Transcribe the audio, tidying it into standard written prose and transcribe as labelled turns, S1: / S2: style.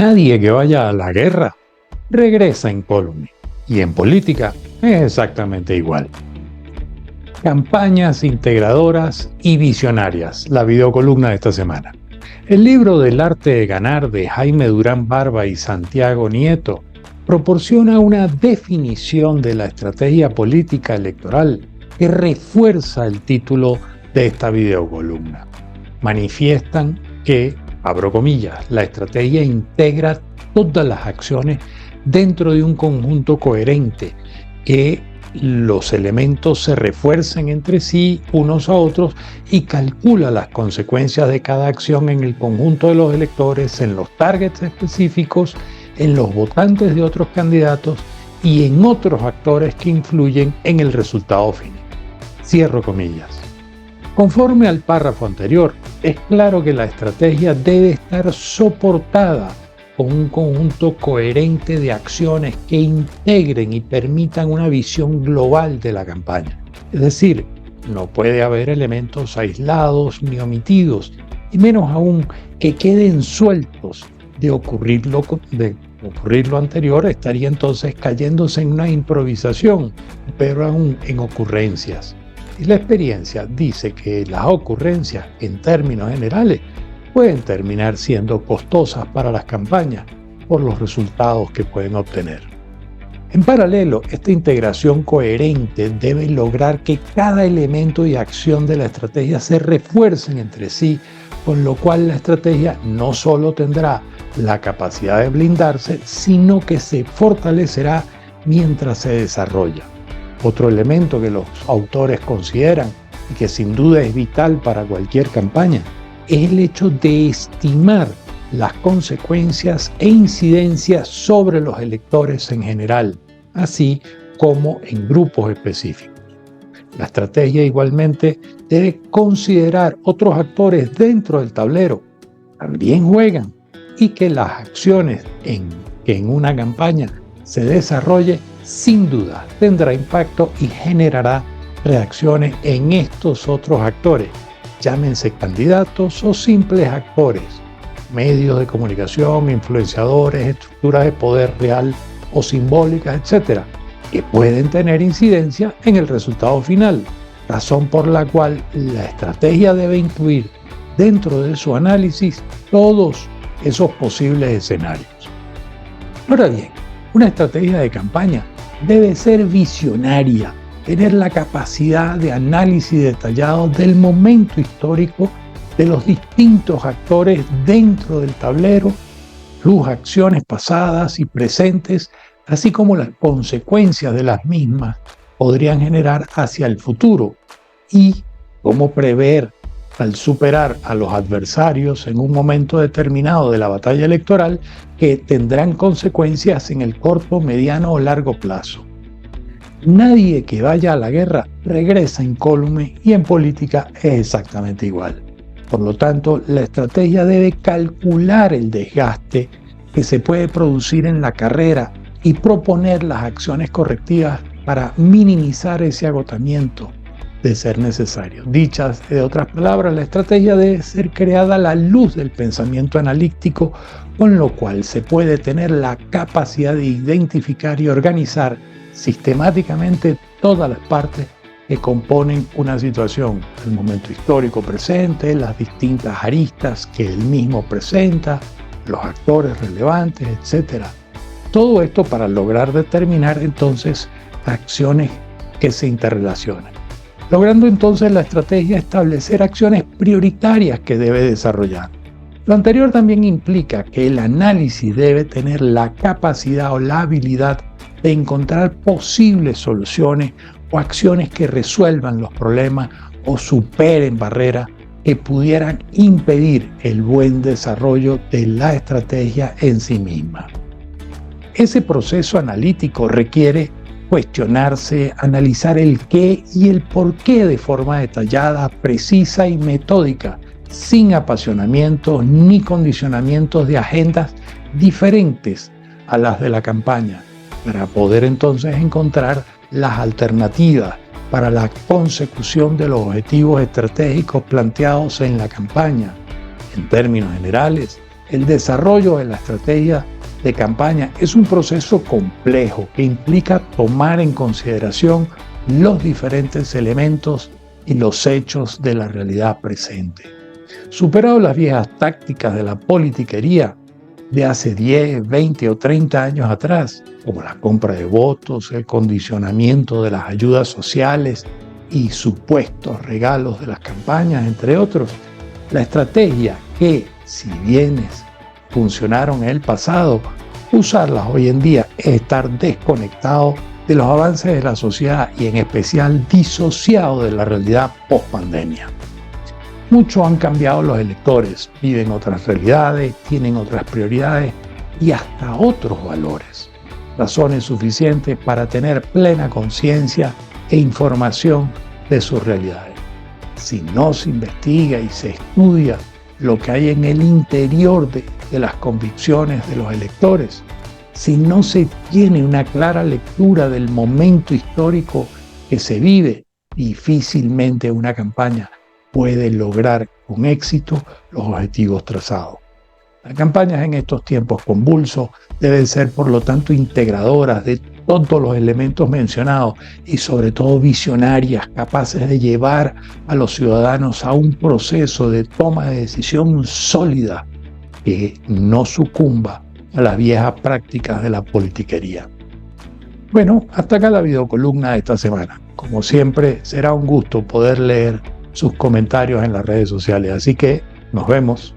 S1: Nadie que vaya a la guerra regresa incólume. Y en política es exactamente igual. Campañas integradoras y visionarias, la videocolumna de esta semana. El libro del arte de ganar de Jaime Durán Barba y Santiago Nieto proporciona una definición de la estrategia política electoral que refuerza el título de esta videocolumna. Manifiestan que, abro comillas, la estrategia integra todas las acciones dentro de un conjunto coherente, que los elementos se refuercen entre sí unos a otros y calcula las consecuencias de cada acción en el conjunto de los electores, en los targets específicos, en los votantes de otros candidatos y en otros actores que influyen en el resultado final. Cierro comillas. Conforme al párrafo anterior, es claro que la estrategia debe estar soportada con un conjunto coherente de acciones que integren y permitan una visión global de la campaña. Es decir, no puede haber elementos aislados ni omitidos, y menos aún que queden sueltos. De ocurrir lo anterior, estaría entonces cayéndose en una improvisación, pero aún en ocurrencias. Y la experiencia dice que las ocurrencias, en términos generales, pueden terminar siendo costosas para las campañas por los resultados que pueden obtener. En paralelo, esta integración coherente debe lograr que cada elemento y acción de la estrategia se refuercen entre sí, con lo cual la estrategia no solo tendrá la capacidad de blindarse, sino que se fortalecerá mientras se desarrolla. Otro elemento que los autores consideran y que sin duda es vital para cualquier campaña es el hecho de estimar las consecuencias e incidencias sobre los electores en general, así como en grupos específicos. La estrategia igualmente debe considerar otros actores dentro del tablero, también juegan, y que las acciones que en una campaña se desarrolle sin duda tendrá impacto y generará reacciones en estos otros actores, llámense candidatos o simples actores, medios de comunicación, influenciadores, estructuras de poder real o simbólicas, etc., que pueden tener incidencia en el resultado final, razón por la cual la estrategia debe incluir dentro de su análisis todos esos posibles escenarios. Ahora bien, una estrategia de campaña debe ser visionaria, tener la capacidad de análisis detallado del momento histórico de los distintos actores dentro del tablero, sus acciones pasadas y presentes, así como las consecuencias de las mismas podrían generar hacia el futuro, y cómo prever al superar a los adversarios en un momento determinado de la batalla electoral que tendrán consecuencias en el corto, mediano o largo plazo. Nadie que vaya a la guerra regresa incólume, y en política es exactamente igual. Por lo tanto, la estrategia debe calcular el desgaste que se puede producir en la carrera y proponer las acciones correctivas para minimizar ese agotamiento de ser necesario. Dichas de otras palabras, la estrategia debe ser creada a la luz del pensamiento analítico, con lo cual se puede tener la capacidad de identificar y organizar sistemáticamente todas las partes que componen una situación, el momento histórico presente, las distintas aristas que él mismo presenta, los actores relevantes, etc. Todo esto para lograr determinar entonces acciones que se interrelacionan. Logrando entonces la estrategia establecer acciones prioritarias que debe desarrollar. Lo anterior también implica que el análisis debe tener la capacidad o la habilidad de encontrar posibles soluciones o acciones que resuelvan los problemas o superen barreras que pudieran impedir el buen desarrollo de la estrategia en sí misma. Ese proceso analítico requiere cuestionarse, analizar el qué y el por qué de forma detallada, precisa y metódica, sin apasionamientos ni condicionamientos de agendas diferentes a las de la campaña, para poder entonces encontrar las alternativas para la consecución de los objetivos estratégicos planteados en la campaña. En términos generales, El desarrollo de la estrategia de campaña es un proceso complejo que implica tomar en consideración los diferentes elementos y los hechos de la realidad presente. Superado las viejas tácticas de la politiquería de hace 10, 20 o 30 años atrás, como la compra de votos, el condicionamiento de las ayudas sociales y supuestos regalos de las campañas, entre otros, la estrategia que, si bienes funcionaron en el pasado, usarlas hoy en día es estar desconectado de los avances de la sociedad y en especial disociado de la realidad post-pandemia. Muchos han cambiado los electores, viven otras realidades, tienen otras prioridades y hasta otros valores. Razones suficientes para tener plena conciencia e información de sus realidades. Si no se investiga y se estudia lo que hay en el interior de las convicciones de los electores, si no se tiene una clara lectura del momento histórico que se vive, difícilmente una campaña puede lograr con éxito los objetivos trazados. Las campañas en estos tiempos convulsos deben ser, por lo tanto, integradoras de todos los elementos mencionados y sobre todo visionarias, capaces de llevar a los ciudadanos a un proceso de toma de decisión sólida que no sucumba a las viejas prácticas de la politiquería. Bueno, hasta acá la videocolumna de esta semana. Como siempre, será un gusto poder leer sus comentarios en las redes sociales, así que nos vemos.